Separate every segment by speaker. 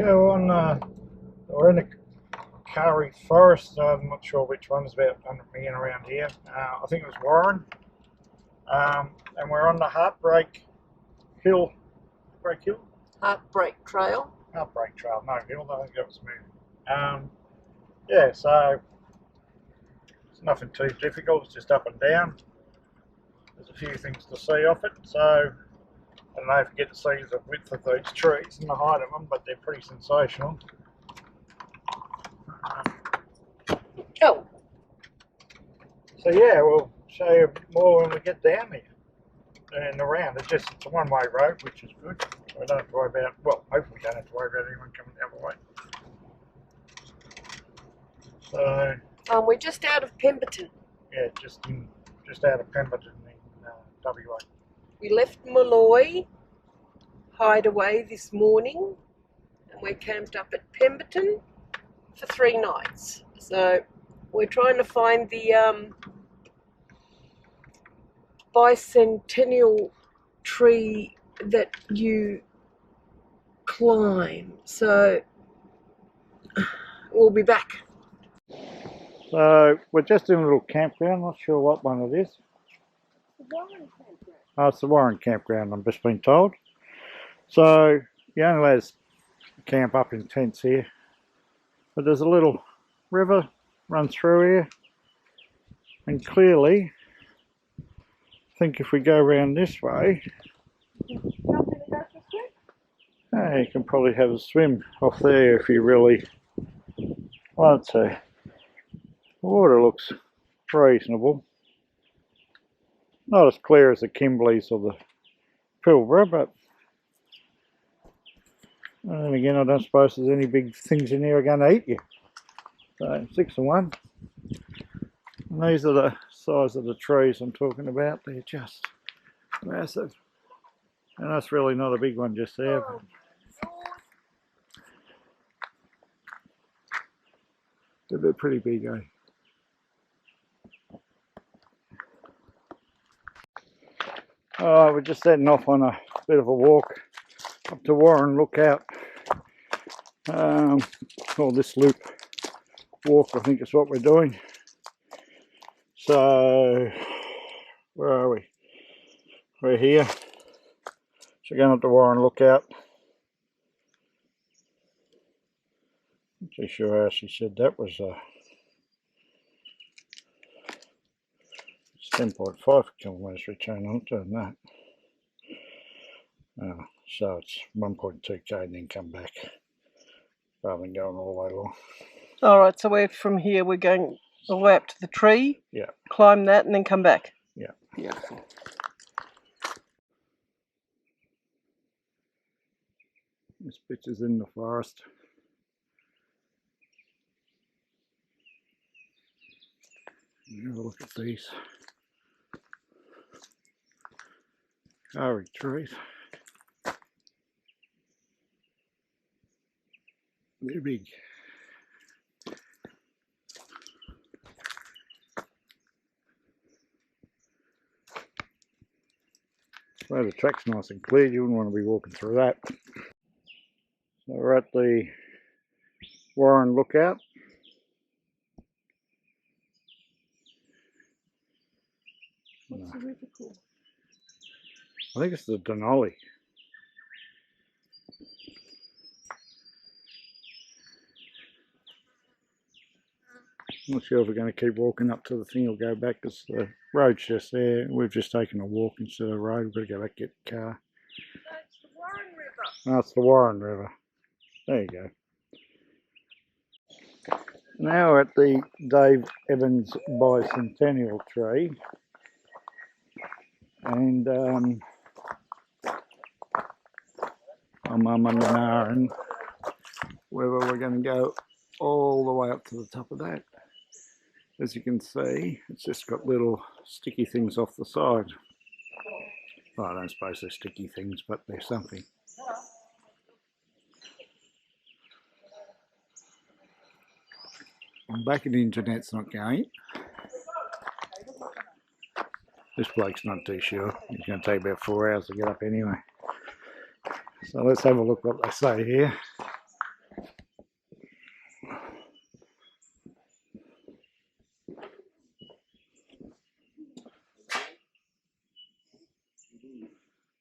Speaker 1: go on. We're in the Karri Forest. I'm not sure which one. There's about 100 million around here. I think it was Warren. And we're on the Heartbreak Hill.
Speaker 2: Heartbreak Trail.
Speaker 1: Heartbreak Trail. No hill. I think that was moving. Yeah. So it's nothing too difficult. It's just up and down. There's a few things to see off it. So I don't know if you get to see the width of these trees and the height of them, but they're pretty sensational.
Speaker 2: Oh.
Speaker 1: So yeah, we'll show you more when we get down there and around. It's a one-way road, which is good. We don't have to worry about, well, hopefully we don't have to worry about anyone coming the other way. So
Speaker 2: we're just out of Pemberton.
Speaker 1: yeah, just out of Pemberton in WA.
Speaker 2: We left Malloy Hideaway this morning and we're camped up at Pemberton for 3 nights. So we're trying to find the bicentennial tree that you climb. So we'll be back.
Speaker 1: So we're just in a little campground, not sure what one it is.
Speaker 2: The Warren campground.
Speaker 1: Oh, it's the Warren campground, I've just been told. So you only let us camp up in tents here. But there's a little river runs through here. And clearly, I think if we go around this way,
Speaker 2: You
Speaker 1: you can probably have a swim off there if you really want to. The water looks reasonable. Not as clear as the Kimberleys or the Pilbara, but then again, I don't suppose there's any big things in here are going to eat you. So 6 and 1. And these are the size of the trees I'm talking about. They're just massive. And that's really not a big one just there. But they're pretty big, eh? We're just setting off on a bit of a walk up to Warren Lookout. Or this loop walk, I think is what we're doing. So, where are we? We're here. So going up to Warren Lookout. Not too sure how she said that was. It's 10.5 kilometres return on doing that. So it's 1.2k and then come back rather than going all the way along.
Speaker 2: Alright, so we're from here, we're going all the way up to the tree,
Speaker 1: Yeah.
Speaker 2: climb that and then come back.
Speaker 1: Yeah.
Speaker 2: Beautiful.
Speaker 1: This picture's in the forest. Have a look at these Karri trees. They're big. Well, the track's nice and clear, you wouldn't want to be walking through that. So we're at the Warren Lookout.
Speaker 2: What's the river called?
Speaker 1: I think it's the Denali. I'm not sure if we're going to keep walking up to the thing or go back because the road's just there. We've just taken a walk instead of a road. We've got to go back and get the car.
Speaker 2: No, it's the Warren River.
Speaker 1: Oh, it's the Warren River. There you go. Now we're at the Dave Evans Bicentennial Tree. And I'm umming and ahhing whether we're going to go all the way up to the top of that. As you can see, it's just got little sticky things off the side. Well, I don't suppose they're sticky things, but they're something. I'm back in the internet's not going. This bloke's not too sure. It's going to take about 4 hours to get up anyway. So let's have a look what they say here.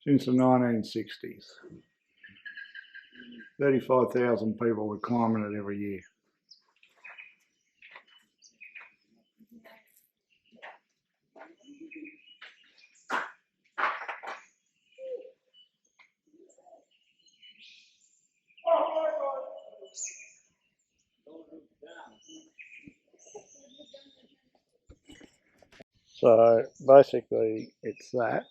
Speaker 1: since the 1960s. 35,000 people were climbing it every year. So basically it's that.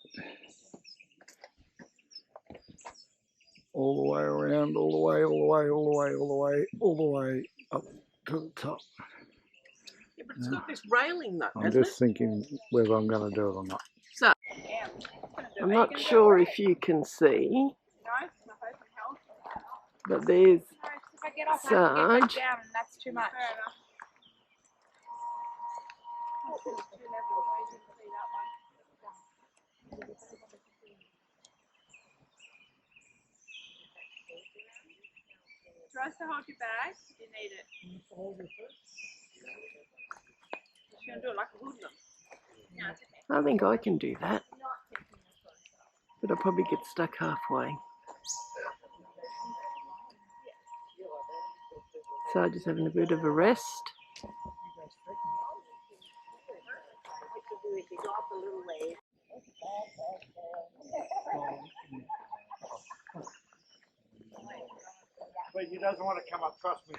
Speaker 1: All the way around, all the way, all the way, all the way, all the way, all the way up to the top.
Speaker 2: Yeah, but it's got this railing though,
Speaker 1: I'm
Speaker 2: hasn't
Speaker 1: just thinking whether I'm going to do it or not.
Speaker 2: So, I'm not sure if you can see, but there's
Speaker 3: If I get off, I
Speaker 2: Sarge.
Speaker 3: have to get back down, and that's too much. Tries to hold your bag. You need it. She's gonna do it like a hoodlum.
Speaker 2: I think I can do that, but I'll probably get stuck halfway. So just having a bit of a rest.
Speaker 1: But he doesn't want to come up, trust me.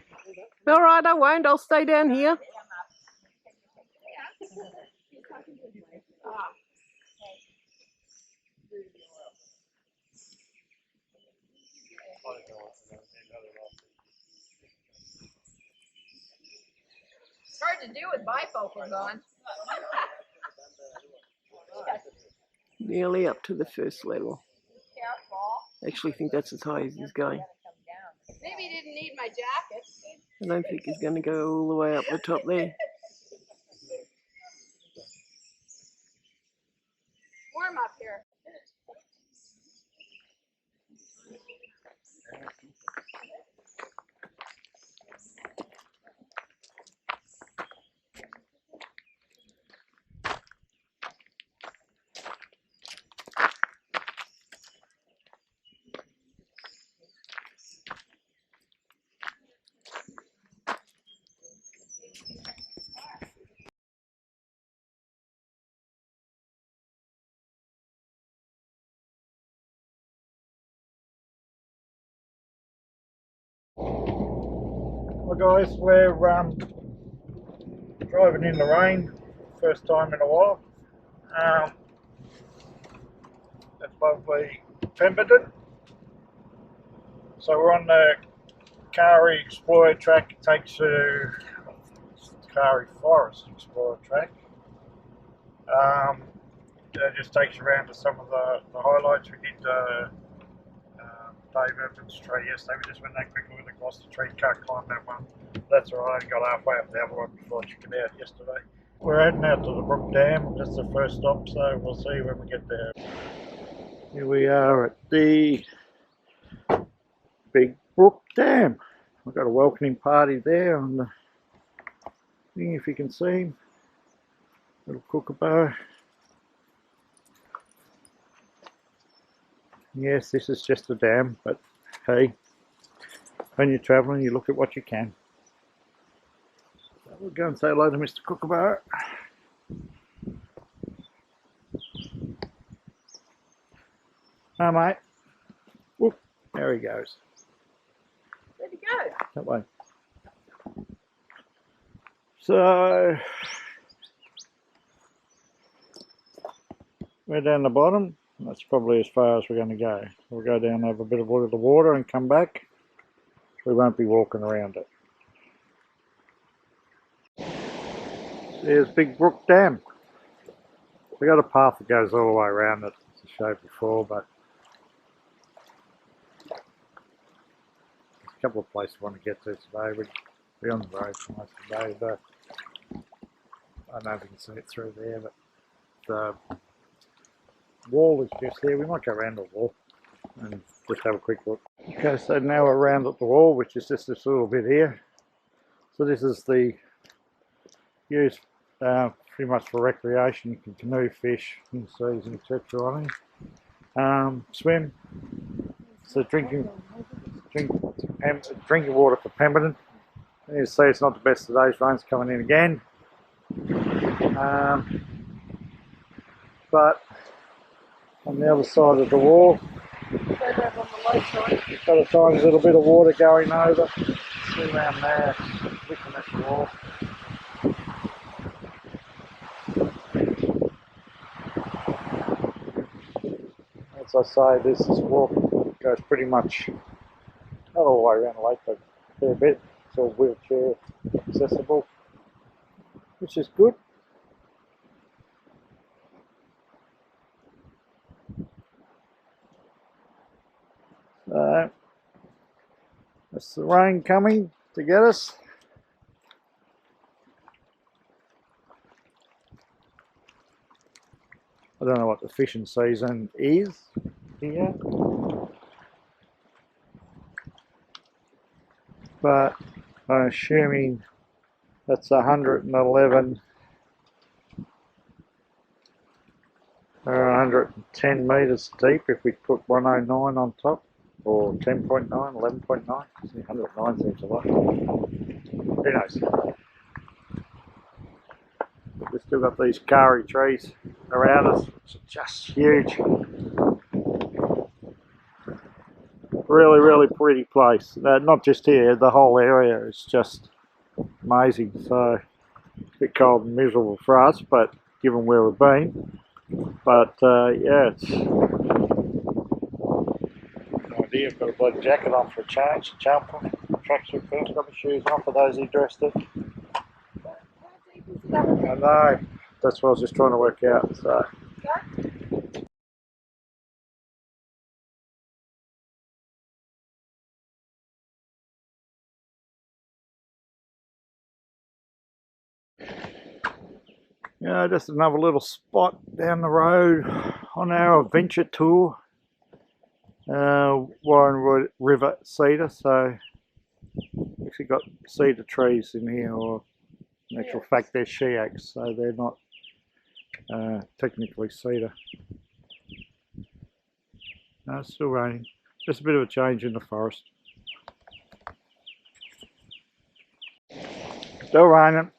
Speaker 2: All right, I won't. I'll stay down here.
Speaker 3: It's hard to do with bifocals on.
Speaker 2: Nearly up to the first level.
Speaker 3: Careful.
Speaker 2: I actually think that's as high as he's going.
Speaker 3: Maybe you didn't need my jacket.
Speaker 2: I don't think he's going to go all the way up the top there.
Speaker 3: Warm up here.
Speaker 1: Well guys, we're driving in the rain, first time in a while. That's lovely Pemberton. So we're on the Karri Explorer track. It takes you Karri Forest Explorer track. It just takes you around to some of the highlights. We did Dave Evans' tree yesterday. We just went that quickly with across the tree. Can't climb that one. That's alright. I got halfway up the other one before I checked it out yesterday. We're heading out to the Brook Dam. That's the first stop, so we'll see when we get there. Here we are at the Big Brook Dam. We've got a welcoming party there on the thing, if you can see him. Little kookaburra. Yes, this is just a dam, but hey, when you're travelling, you look at what you can. So we'll go and say hello to Mr. Kookaburra. Hi, mate. Whoop, there he goes.
Speaker 2: Where'd he go?
Speaker 1: That way. So we're down the bottom. That's probably as far as we're going to go. We'll go down, have a bit of a look at the water and come back. We won't be walking around it. There's Big Brook Dam. We got a path that goes all the way around it, as I showed before, but there's a couple of places we want to get to today. We'll be on the road for most of the day, but I don't know if you can see it through there, but the wall is just there. We might go around the wall and just have a quick look. Okay, so now we're around at the wall, which is just this little bit here. So this is the used pretty much for recreation. You can canoe, fish in season, etc. on it. swim. So drinking water for Pemberton. You see it's not the best of days, rain's coming in again. But on the other side of the wall, got a tiny little bit of water going over. See around there, looking at the wall. As I say, this walk goes pretty much not all the way around the lake, but a fair bit. It's all wheelchair accessible, which is good. So that's the rain coming to get us. I don't know what the fishing season is here, but I'm assuming that's 111 or 110 metres deep if we put 109 on top, or 10.9, 11.9. 109 seems a lot. Who knows? We've still got these Karri trees around us, which are just huge. Really, really pretty place. Not just here, the whole area is just amazing. So, a bit cold and miserable for us, but given where we've been. But yeah, it's no idea. I've got a bloody jacket on for a change, jump on, tracksuit first, got my shoes on for those who dressed it. I know, that's what I was just trying to work out. So. Yeah, just another little spot down the road on our adventure tour. Warren River cedar, so actually got cedar trees in here, or in actual fact they're sheax, so they're not technically cedar. No, it's still raining. Just a bit of a change in the forest. Still raining.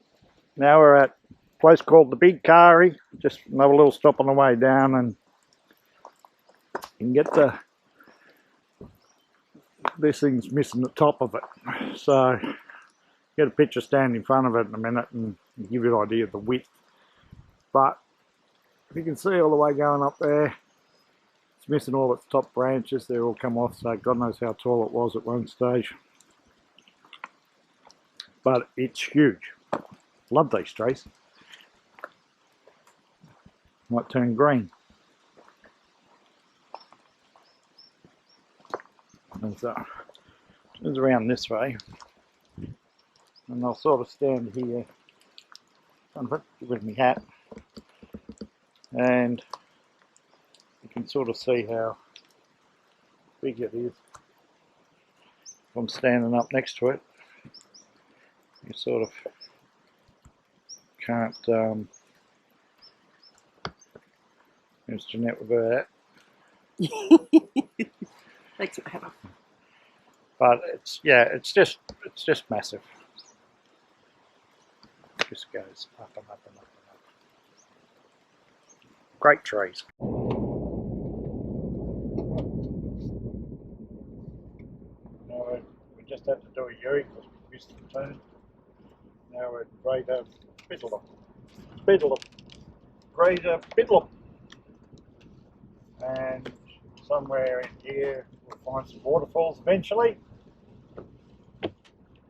Speaker 1: Now we're at a place called the Big Karri. Just another little stop on the way down, and you can get the, this thing's missing the top of it, so get a picture stand in front of it in a minute and give you an idea of the width. But if you can see all the way going up there, it's missing all its top branches. They're all come off, so God knows how tall it was at one stage. But it's huge. Love these trees. Might turn green. And so it's around this way, and I'll sort of stand here with my hat, and you can sort of see how big it is. If I'm standing up next to it, you sort of can't. There's Jeannette with her hat.
Speaker 2: Thanks, Hannah.
Speaker 1: But it's, yeah, it's just massive. It just goes up and up and up and up. Great trees. Now we just had to do a U because we missed the turn. Now we're at Greater Bidlum. And somewhere in here we'll find some waterfalls eventually.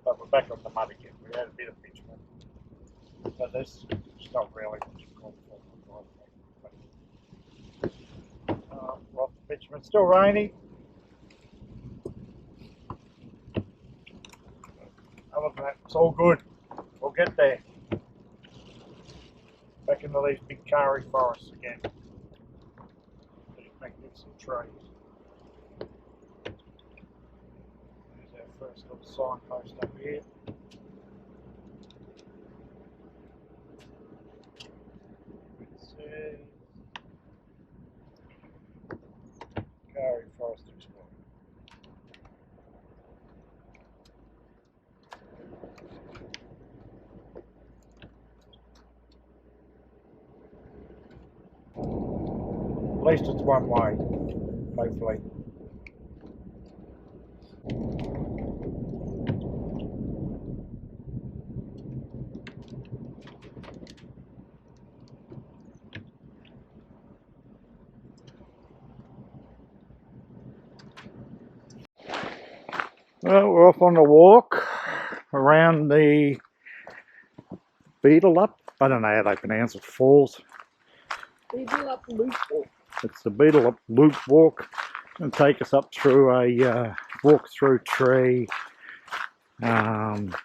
Speaker 1: But we're back on the mud again. We had a bit of bitumen. But this is not really what you call well, the bitumen's still raining. Other than that, it's all good. We'll get there. Back into these big Karri forests again. These magnificent trees. There's our first little signpost up here. It says least it's one way, hopefully. Well, we're off on a walk around the Beetle Up. I don't know how they pronounce it, falls.
Speaker 2: Beetle Up Loop Walk.
Speaker 1: It's the Beetle Up Loop Walk. And take us up through a walk-through tree, and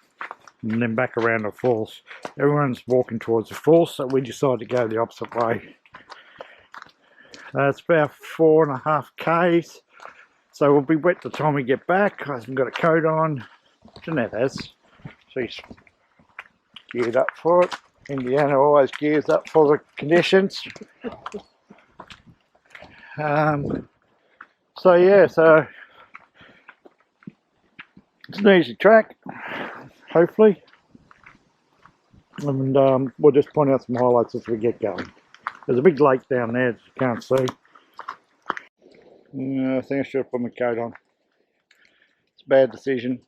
Speaker 1: then back around the falls. Everyone's walking towards the falls, so we decided to go the opposite way. It's about 4.5 k's, so we'll be wet the time we get back. I haven't got a coat on. Jeannette has. She's geared up for it. Indiana always gears up for the conditions. So yeah, so it's an easy track, hopefully, and we'll just point out some highlights as we get going. There's a big lake down there that you can't see. I think I should have put my coat on. It's a bad decision.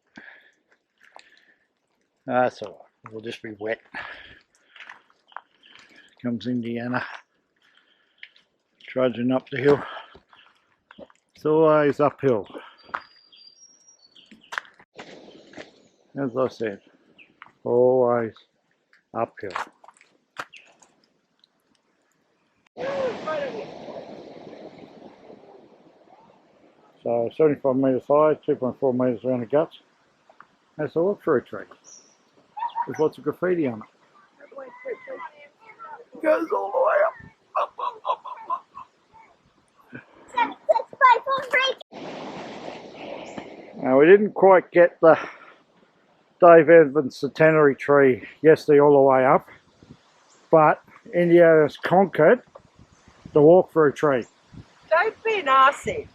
Speaker 1: That's alright, we'll just be wet. Comes Indiana, trudging up the hill. It's always uphill. As I said, always uphill. So 75 metres high, 2.4 metres around the guts. That's a walk-through tree. There's lots of graffiti on it. It goes all the way up. Now we didn't quite get the Dave Evans centenary tree yesterday all the way up, but Indiana's conquered the walk-through tree.
Speaker 2: Don't be an arsey.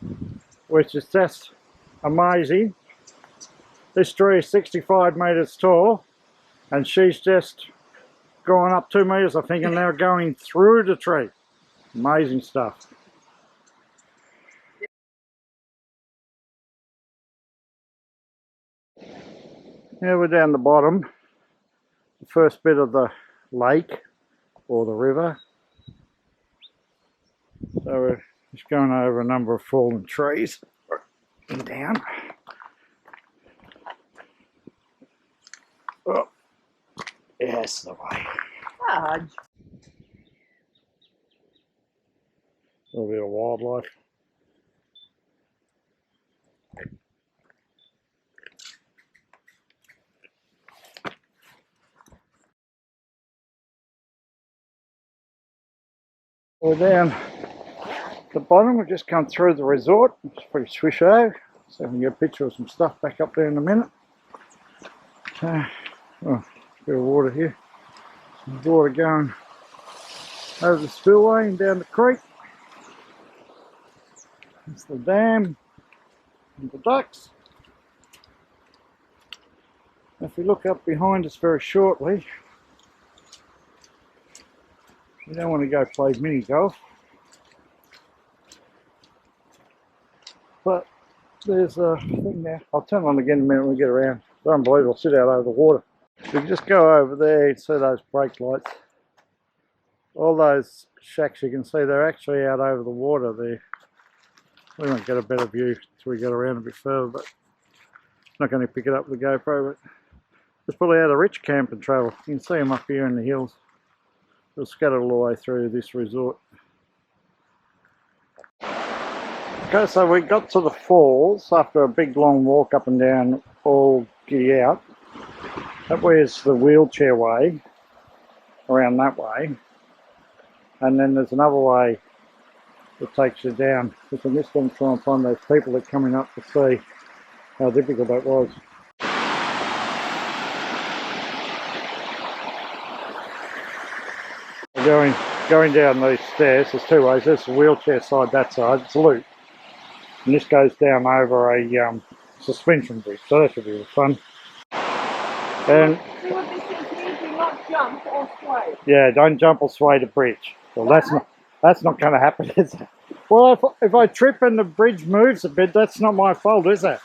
Speaker 1: Which is just amazing. This tree is 65 metres tall, and she's just gone up 2 metres, I think, and now going through the tree. Amazing stuff. Now we're down the bottom, the first bit of the lake or the river. So we're just going over a number of fallen trees and down. Oh, yes, the way.
Speaker 2: Fudge.
Speaker 1: A little bit of wildlife. We're down at the bottom. We've just come through the resort. It's pretty swisho. So we can get a picture of some stuff back up there in a minute. Oh, a bit of water here. Some water going over the spillway and down the creek. That's the dam and the ducks. If we look up behind us very shortly, we don't want to go play mini golf, but there's a thing there. I'll turn on again in a minute when we get around. It's unbelievable, sit out over the water. We can just go over there and see those brake lights. All those shacks you can see, they're actually out over the water there. We won't get a better view until we get around a bit further, but I'm not going to pick it up with the GoPro. But it's probably out of rich camping travel. You can see them up here in the hills. They're scattered all the way through this resort. Okay, so we got to the falls after a big long walk up and down, all giddy out. That where's the wheelchair way, around that way. And then there's another way that takes you down. Because I'm just going to try and find those people that are coming up to see how difficult that was. Going down these stairs, there's two ways. There's the wheelchair side, that side, it's a loop. And this goes down over a suspension bridge, so that should be fun. And
Speaker 2: See what this is here? Do not jump or sway.
Speaker 1: yeah, don't jump or sway the bridge. Well, that's not. That's not going to happen, is it? Well, if I trip and the bridge moves a bit, that's not my fault, is it?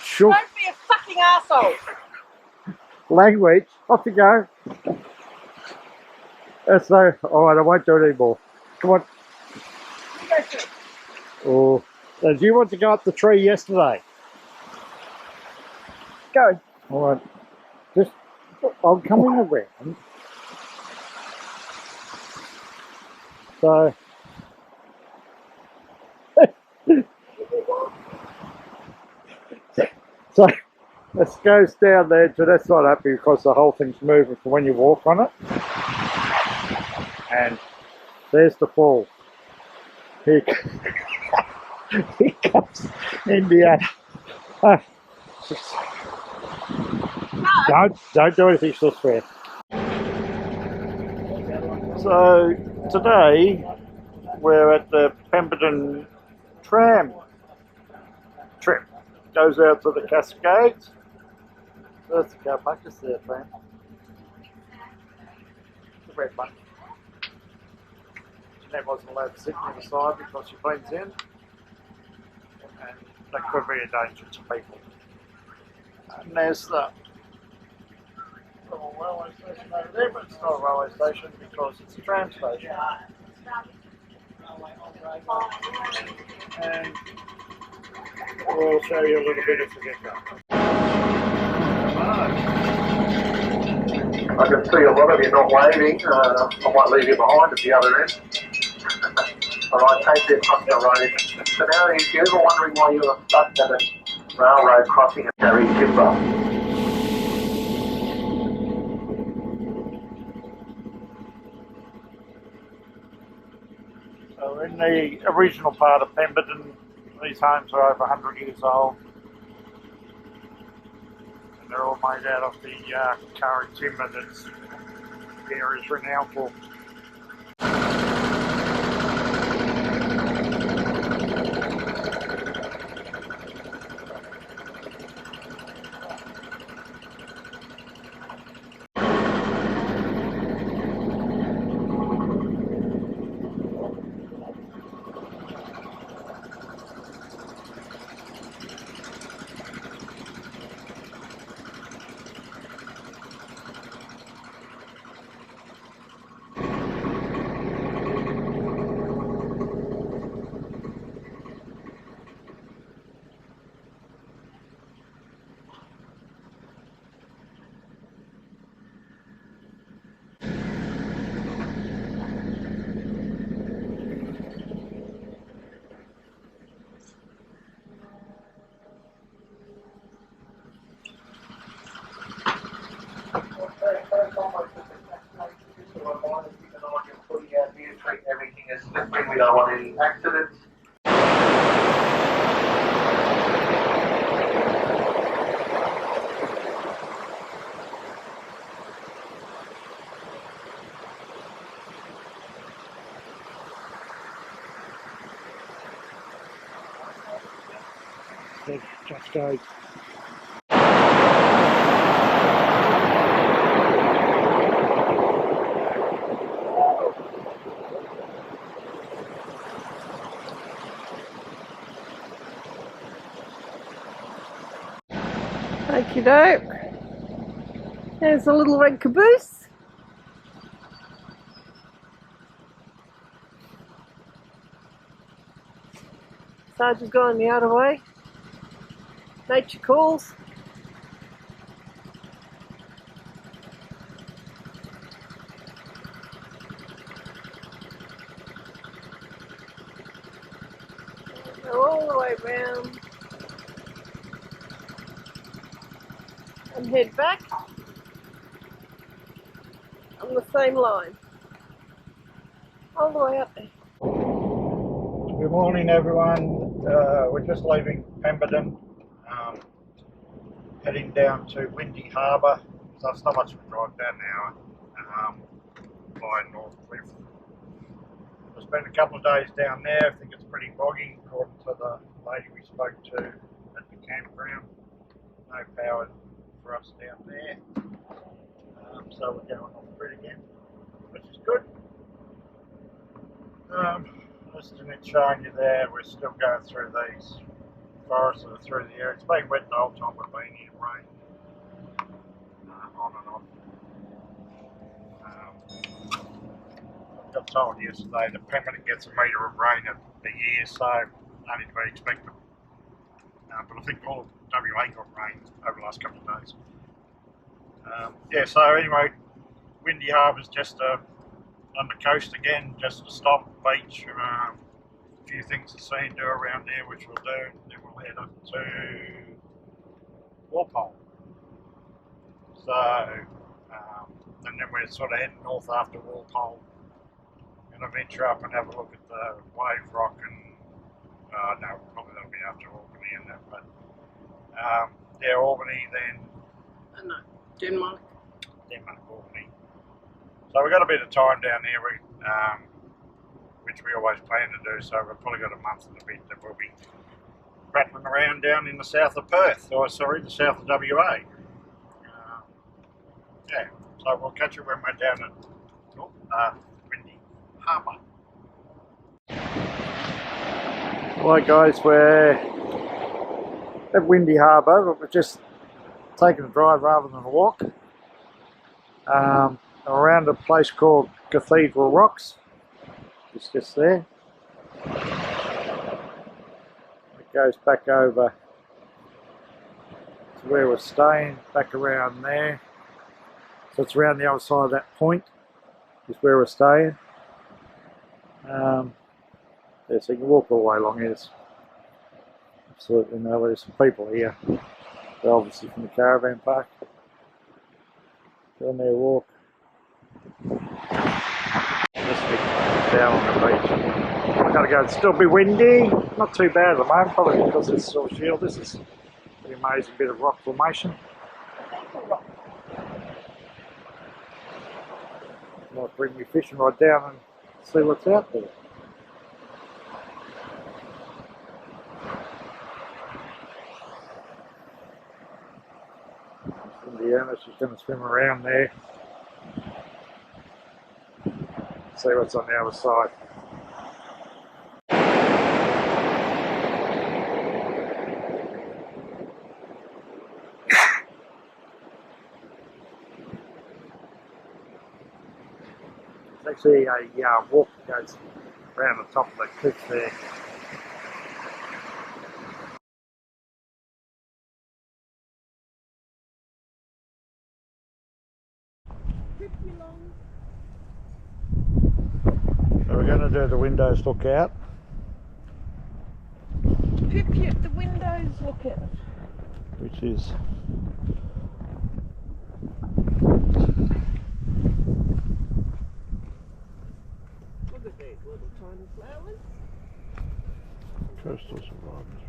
Speaker 1: Sure.
Speaker 2: Don't be a fucking asshole.
Speaker 1: Language. Off you go. That's no. Alright, I won't do it anymore. Come on.
Speaker 2: You go first.
Speaker 1: Oh. Did you want to go up the tree yesterday?
Speaker 2: Go.
Speaker 1: Alright. Just, I'm coming around. So. So, it goes down there, so that's not happy because the whole thing's moving from when you walk on it. And there's the fall. Here comes Indiana. Don't do anything so swear. So today we're at the Pemberton tram trip. Goes out to the Cascades. That's the car park, just there, tram. The red one. Jeannette wasn't allowed to sit on the side because she blends in. And that could be a danger to people. And there's the little railway station over there, but it's not a railway station because it's a tram station. And we'll show you a little bit as we get going.
Speaker 4: I can see a lot of you not waving. I might leave you behind at the other end. Alright, take this across the road. So now if you're ever wondering why you were stuck at a railroad crossing at Karri Explorer.
Speaker 1: So in the original part of Pemberton, these homes are over 100 years old. And they're all made out of the Karri timber that's the area's renowned for.
Speaker 4: Everything is slippery, we don't want any accidents.
Speaker 1: The Cascades.
Speaker 2: Okie doke. There's a little red caboose. Sarge has gone the other way. Nature calls. Go all the way round. And head back on the same line. All the way up there.
Speaker 1: Good morning, everyone. We're just leaving Pemberton, heading down to Windy Harbour. So it's not much of a drive, about an hour, by North Cliff. We spent a couple of days down there. I think it's pretty boggy, according to the lady we spoke to at the campground. No power for us down there. So we're going off grid again, which is good. Just in it showing you there, we're still going through these forests that are through the area. It's been wet the whole time we've been here, rain on and off. Got told yesterday that Pemberton gets a metre of rain a year, so only to be expected. But I think all of WA got rain over the last couple of days. Yeah, so anyway, Windy Harbour's just on the coast again, just a stop, beach, a few things to see and do around there, which we'll do, and then we'll head up to Walpole. So, and then we're sort of heading north after Walpole. Going to venture up and have a look at the Wave Rock and, no, probably that'll be after Albany and that, but yeah, Albany, then
Speaker 2: No, Denmark.
Speaker 1: Albany. So we've got a bit of time down here, which we always plan to do, so we've probably got a month and a bit that we'll be rattling around down in the south of Perth, or sorry, the south of WA. Yeah, so we'll catch you when we're down at Windy Harbour. Right guys, we're at Windy Harbour, but we're just taking a drive rather than a walk. Around a place called Cathedral Rocks. It's just there. It goes back over to where we're staying, back around there. So it's around the other side of that point is where we're staying. Yeah, so you can walk all the way along here. There's absolutely no, there's some people here. They're obviously from the caravan park. Go on their walk. Just down on the beach. I've got to go, it's still be windy. Not too bad at the moment, probably because it's sort of shield. This is a pretty amazing bit of rock formation. Might bring me fishing rod down and see what's out there. Indiana's just going to swim around there. See what's on the other side. It's actually a walk that goes around the top of the cliff there. So we're going to do the windows look out.
Speaker 2: Pip, the windows look out.
Speaker 1: Which is
Speaker 2: Look at these little tiny flowers.
Speaker 1: coastal survivors.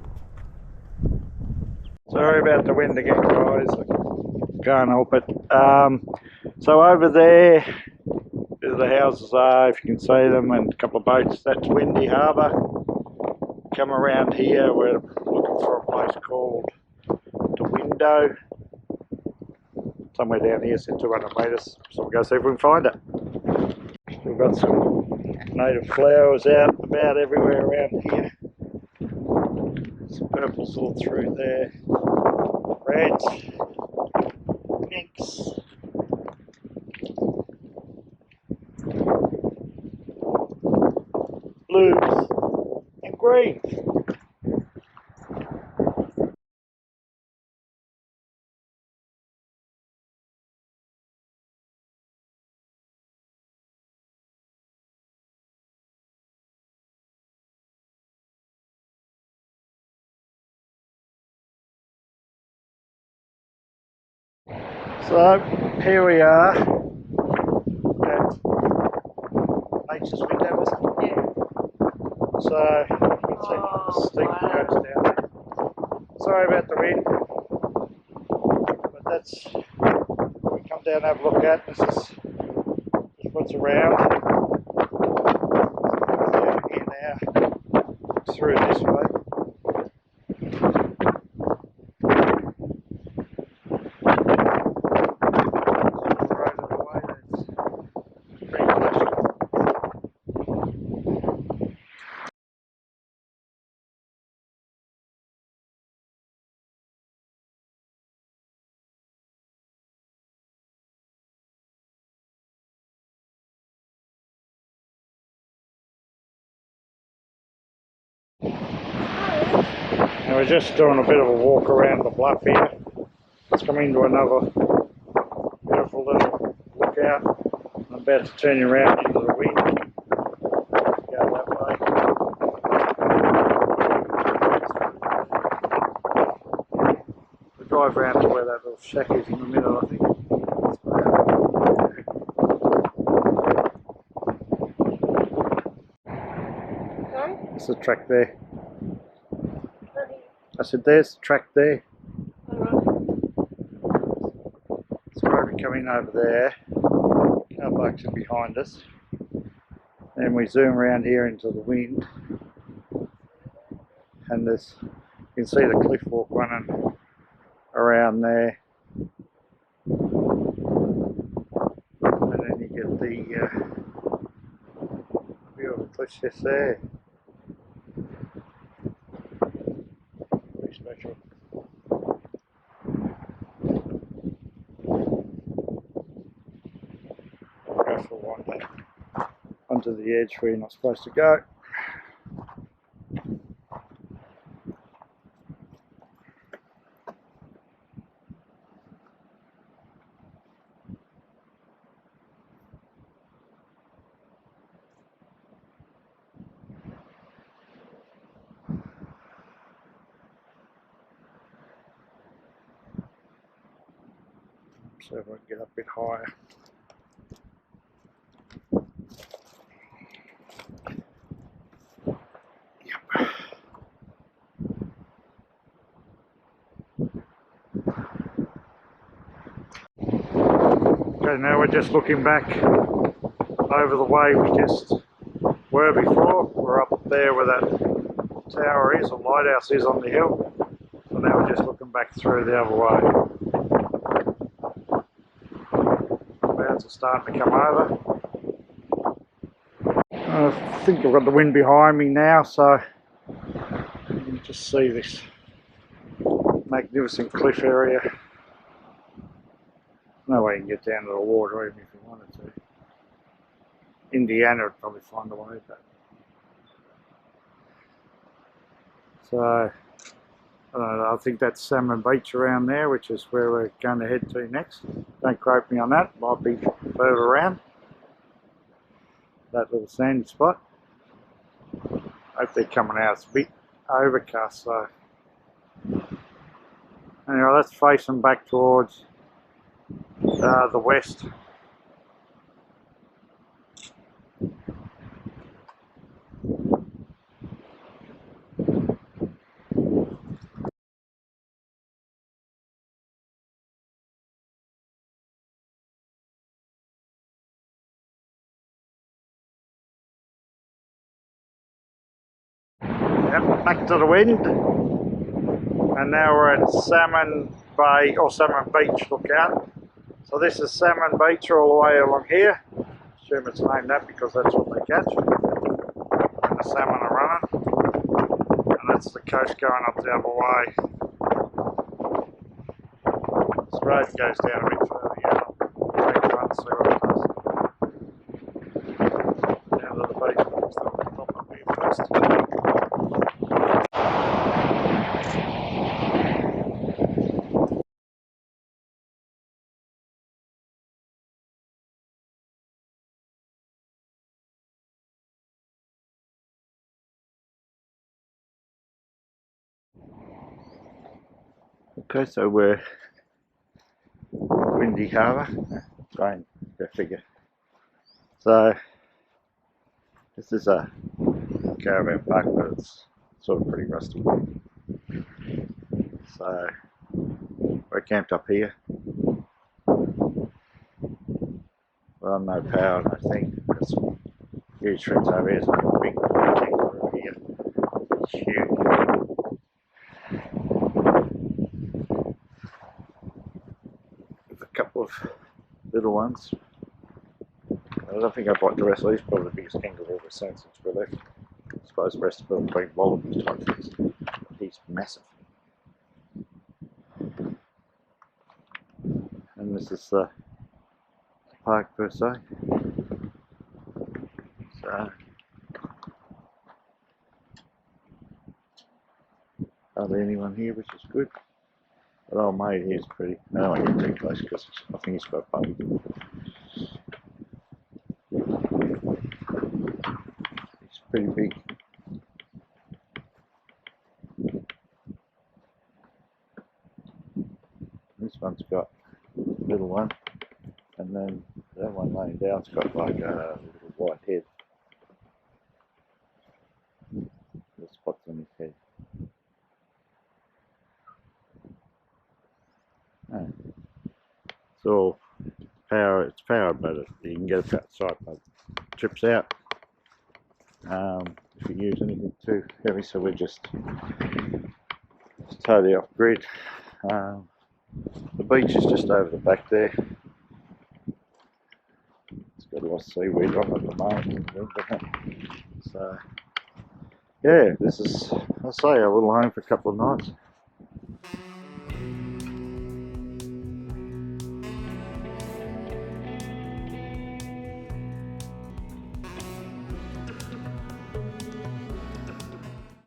Speaker 1: Sorry about the wind again, guys. I can't help it. So over there the houses are, if you can see them, and a couple of boats. That's Windy Harbour. Come around here, we're looking for a place called the Window. Somewhere down here, said 200 metres, so we'll go see if we can find it. We've got some native flowers out about everywhere around here. Some purples all through there. Reds, pinks. Blues and greens. So here we are at Nature's Window, is it?
Speaker 2: Yeah.
Speaker 1: So you can see the steep goes down there. Sorry about the wind, but that's what we come down and have a look at. This is just what's around. Down here now, through this way. we're just doing a bit of a walk around the bluff here. It's coming to another beautiful little lookout. I'm about to turn you around into the wind. Go that way. We'll drive around to where that little shack is in the middle, I think. There's the track there. I said, there's the track there. So we're coming over there. Car parks are behind us. Then we zoom around here into the wind. And there's, you can see the cliff walk running around there. And then you get the view of the cliffs just there. Very special. Go for a wander onto the edge where you're not supposed to go. So if I can get up a bit higher. Yep. Okay, now we're just looking back over the way we just were before. We're up there where that tower is, or lighthouse is on the hill. So now we're just looking back through the other way. Clouds are starting to come over. I think I've got the wind behind me now, so you can just see this magnificent cliff area. No way you can get down to the water even if you wanted to. Indiana would probably find a way, but so I don't know, I think that's Salmon Beach around there, which is where we're going to head to next. Don't quote me on that, might be further around that little sandy spot. Hope they're coming out. It's a bit overcast, so anyway, let's face them back towards the west. Yep, back to the wind, and now we're at Salmon Bay, or Salmon Beach lookout. So this is Salmon Beach all the way along here. Assume it's named that because that's what they catch. And the salmon are running, and that's the coast going up the other way. This road goes down a bit further here. I'll take a run and see what it does. Down to the beach, we'll start at the top up here first. Okay, so we're Windy Harbour. Rain, go figure. So this is a caravan park, but it's sort of pretty rusty. So we're camped up here. We're on no power, I think. There's some huge trees over here. There's a big kangaroo here. It's huge. With a couple of little ones. I don't think I've got the rest of these. Probably the biggest kangaroo we've seen since we left. I suppose the rest of them have been wallabies type things. He's massive. And this is the park per se. So hardly anyone here, which is good. But old mate here's pretty. I don't want to get too close because I think he's got a pony. He's pretty big. This one's got a little one, and then that one laying down's got like a little white head. The spots on his head. Oh. It's all power. It's powered, but you can get it outside. But it trips out if you use anything too heavy. So we're just totally off grid. The beach is just over the back there. It's got a lot of seaweed on it at the moment. So yeah, this is, I'll say, a little home for a couple of nights.